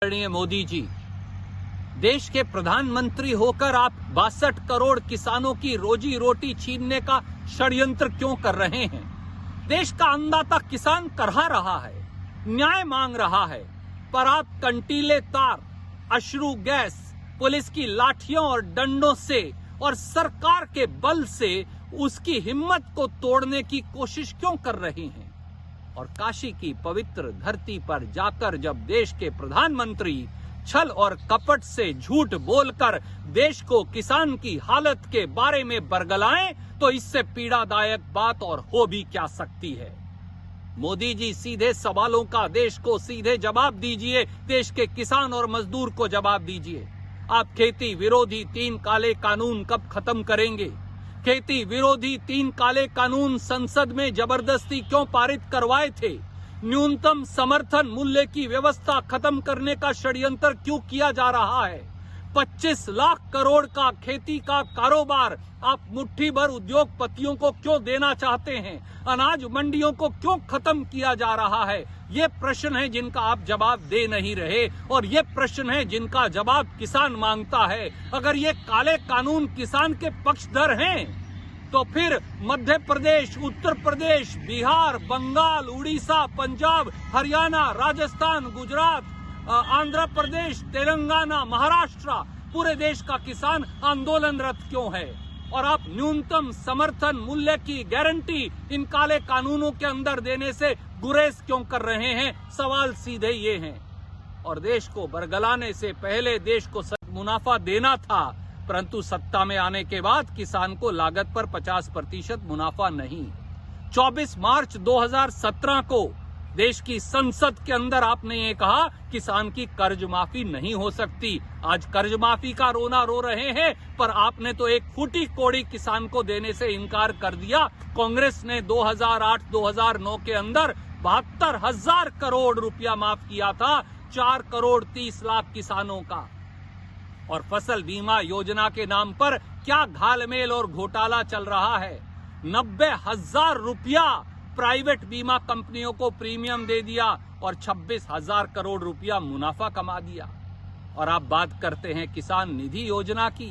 आदरणीय मोदी जी, देश के प्रधानमंत्री होकर आप 62 करोड़ किसानों की रोजी रोटी छीनने का षड्यंत्र क्यों कर रहे हैं? देश का अन्नदाता किसान करहा रहा है, न्याय मांग रहा है, पर आप कंटीले तार, अश्रु गैस, पुलिस की लाठियों और डंडों से और सरकार के बल से उसकी हिम्मत को तोड़ने की कोशिश क्यों कर रहे हैं? और काशी की पवित्र धरती पर जाकर जब देश के प्रधानमंत्री छल और कपट से झूठ बोलकर देश को किसान की हालत के बारे में बरगलाएं, तो इससे पीड़ादायक बात और हो भी क्या सकती है? मोदी जी, सीधे सवालों का देश को सीधे जवाब दीजिए, देश के किसान और मजदूर को जवाब दीजिए। आप खेती विरोधी 3 काले कानून कब खत्म करेंगे? खेती विरोधी 3 काले कानून संसद में जबरदस्ती क्यों पारित करवाए थे? न्यूनतम समर्थन मूल्य की व्यवस्था खत्म करने का षड्यंत्र क्यों किया जा रहा है? 25 लाख करोड़ का खेती का कारोबार आप मुट्ठी भर उद्योगपतियों को क्यों देना चाहते हैं? अनाज मंडियों को क्यों खत्म किया जा रहा है? ये प्रश्न है जिनका आप जवाब दे नहीं रहे, और ये प्रश्न है जिनका जवाब किसान मांगता है। अगर ये काले कानून किसान के पक्षधर हैं, तो फिर मध्य प्रदेश, उत्तर प्रदेश, बिहार, बंगाल, उड़ीसा, पंजाब, हरियाणा, राजस्थान, गुजरात, आंध्र प्रदेश, तेलंगाना, महाराष्ट्र, पूरे देश का किसान आंदोलनरत क्यों है? और आप न्यूनतम समर्थन मूल्य की गारंटी इन काले कानूनों के अंदर देने से गुरेज क्यों कर रहे हैं? सवाल सीधे ये हैं। और देश को बरगलाने से पहले देश को मुनाफा देना था, परंतु सत्ता में आने के बाद किसान को लागत पर 50% मुनाफा नहीं। 24 मार्च 2017 को देश की संसद के अंदर आपने ये कहा किसान की कर्ज माफी नहीं हो सकती। आज कर्ज माफी का रोना रो रहे हैं, पर आपने तो एक फूटी कोड़ी किसान को देने से इनकार कर दिया। कांग्रेस ने 2008-2009 के अंदर 72,000 करोड़ रुपया माफ किया था 4 करोड़ 30 लाख किसानों का। और फसल बीमा योजना के नाम पर क्या घालमेल और घोटाला चल रहा है? 90,000 रुपया प्राइवेट बीमा कंपनियों को प्रीमियम दे दिया और 26,000 करोड़ रुपया मुनाफा कमा दिया। और आप बात करते हैं किसान निधि योजना की।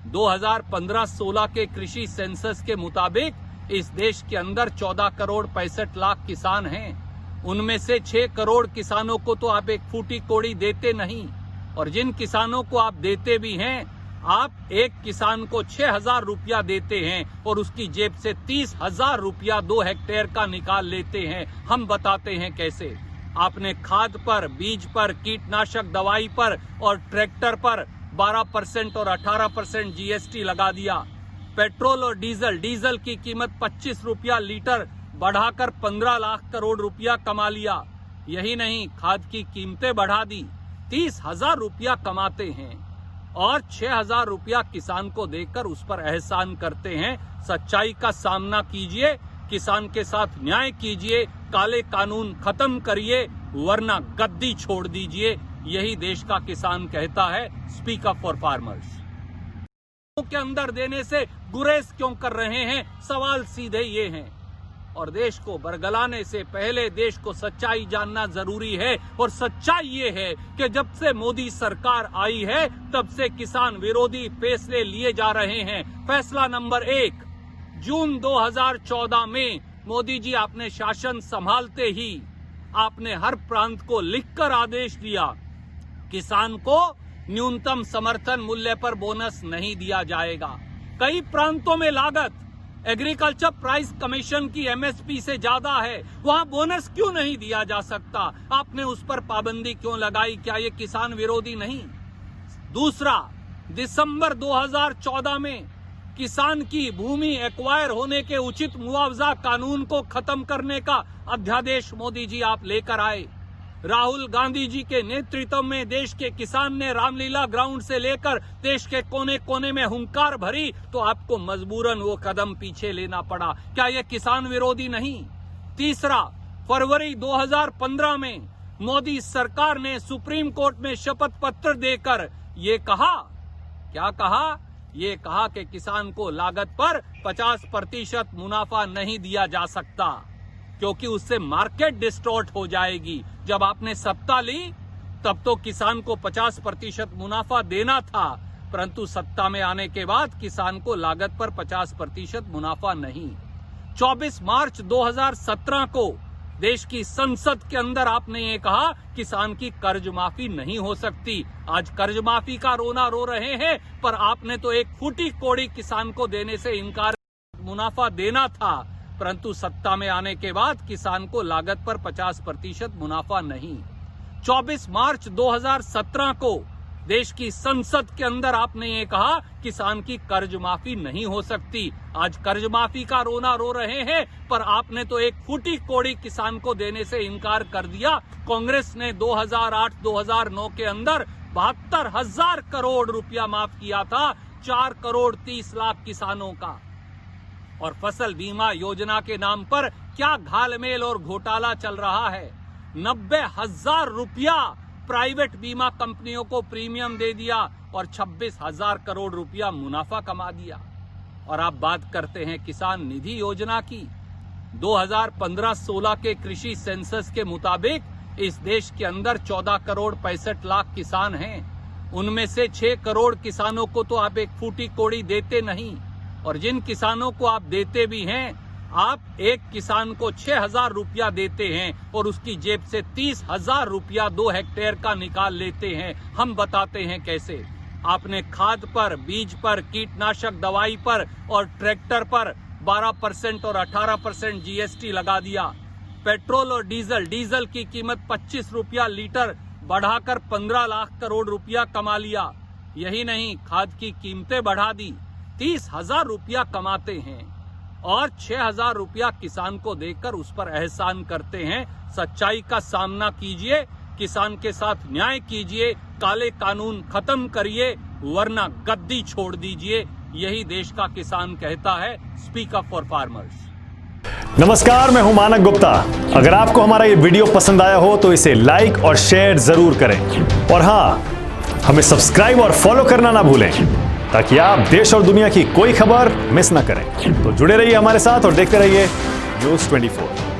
2015-16 के कृषि सेंसस के मुताबिक इस देश के अंदर 14 करोड़ 65 लाख किसान हैं। उनमें से 6 करोड़ किसानों को तो आप एक फूटी कोड़ी देते नहीं, और जिन किसानों को आप देते भी हैं, आप एक किसान को 6,000 रुपया देते हैं और उसकी जेब से 30,000 रुपया 2 हेक्टेयर का निकाल लेते हैं। हम बताते हैं कैसे। आपने खाद पर, बीज पर, कीटनाशक दवाई पर और ट्रैक्टर पर 12% और 18% जीएसटी लगा दिया। पेट्रोल और डीजल की कीमत 25 रुपया लीटर बढ़ाकर 15 लाख करोड़ रुपया कमा लिया। यही नहीं, खाद की कीमतें बढ़ा दी। 30,000 रुपया कमाते हैं और 6,000 रुपया किसान को देकर उस पर एहसान करते हैं। सच्चाई का सामना कीजिए, किसान के साथ न्याय कीजिए, काले कानून खत्म करिए, वरना गद्दी छोड़ दीजिए। यही देश का किसान कहता है। Speak up for farmers. के अंदर देने से गुरेज क्यों कर रहे हैं? सवाल सीधे ये हैं। और देश को बरगलाने से पहले देश को सच्चाई जानना जरूरी है। और सच्चाई ये है कि जब से मोदी सरकार आई है, तब से किसान विरोधी फैसले लिए जा रहे हैं। फैसला नंबर 1, जून 2014 में मोदी जी आपने शासन संभालते ही आपने हर प्रांत को लिखकर आदेश दिया, किसान को न्यूनतम समर्थन मूल्य पर बोनस नहीं दिया जाएगा। कई प्रांतों में लागत एग्रीकल्चर प्राइस कमीशन की एमएसपी से ज्यादा है, वहां बोनस क्यों नहीं दिया जा सकता? आपने उस पर पाबंदी क्यों लगाई? क्या ये किसान विरोधी नहीं? दूसरा, दिसंबर 2014 में किसान की भूमि एक्वायर होने के उचित मुआवजा कानून को खत्म करने का अध्यादेश मोदी जी आप लेकर आए। राहुल गांधी जी के नेतृत्व में देश के किसान ने रामलीला ग्राउंड से लेकर देश के कोने कोने में हुंकार भरी, तो आपको मजबूरन वो कदम पीछे लेना पड़ा। क्या यह किसान विरोधी नहीं? तीसरा, फरवरी 2015 में मोदी सरकार ने सुप्रीम कोर्ट में शपथ पत्र देकर ये कहा, क्या कहा? ये कहा कि किसान को लागत पर 50% मुनाफा नहीं दिया जा सकता, क्योंकि उससे मार्केट डिस्टॉर्ट हो जाएगी। जब आपने सत्ता ली तब तो किसान को 50% मुनाफा देना था, परंतु सत्ता में आने के बाद किसान को लागत पर 50% मुनाफा नहीं। 24 मार्च 2017 को देश की संसद के अंदर आपने ये कहा किसान की कर्ज माफी नहीं हो सकती। आज कर्ज माफी का रोना रो रहे हैं, पर आपने तो एक फूटी कोड़ी किसान को देने से इनकार। मुनाफा देना था, परंतु सत्ता में आने के बाद किसान को लागत पर 50% मुनाफा नहीं। 24 मार्च 2017 को देश की संसद के अंदर आपने ये कहा किसान की कर्ज माफी नहीं हो सकती। आज कर्ज माफी का रोना रो रहे हैं, पर आपने तो एक फूटी कोड़ी किसान को देने से इनकार कर दिया। कांग्रेस ने 2008-2009 के अंदर 72,000 करोड़ रुपया माफ किया था 4 करोड़ 30 लाख किसानों का। और फसल बीमा योजना के नाम पर क्या घालमेल और घोटाला चल रहा है। 90,000 रुपया प्राइवेट बीमा कंपनियों को प्रीमियम दे दिया और 26,000 करोड़ रुपया मुनाफा कमा दिया। और आप बात करते हैं किसान निधि योजना की। 2015-16 के कृषि सेंसस के मुताबिक इस देश के अंदर 14 करोड़ 65 लाख किसान हैं। उनमें से 6 करोड़ किसानों को तो आप एक फूटी कोड़ी देते नहीं, और जिन किसानों को आप देते भी हैं, आप एक किसान को 6,000 रुपया देते हैं और उसकी जेब से 30,000 रुपया 2 हेक्टेयर का निकाल लेते हैं। हम बताते हैं कैसे। आपने खाद पर, बीज पर, कीटनाशक दवाई पर और ट्रैक्टर पर 12% और 18% जीएसटी लगा दिया। पेट्रोल और डीजल की कीमत 25 रुपया लीटर बढ़ाकर 15 लाख करोड़ रुपया कमा लिया। यही नहीं, खाद की कीमतें बढ़ा दी। 30,000 रुपया कमाते हैं और 6,000 रुपया किसान को देकर उस पर एहसान करते हैं। सच्चाई का सामना कीजिए, किसान के साथ न्याय कीजिए, काले कानून खत्म करिए, वरना गद्दी छोड़ दीजिए। यही देश का किसान कहता है। Speak up for farmers. नमस्कार, मैं हूं मानक गुप्ता। अगर आपको हमारा ये वीडियो पसंद आया हो तो इसे लाइक और शेयर जरूर करें, और हां, हमें सब्सक्राइब और फॉलो करना ना भूलें, ताकि आप देश और दुनिया की कोई खबर मिस ना करें। तो जुड़े रहिए हमारे साथ और देखते रहिए न्यूज़ 24।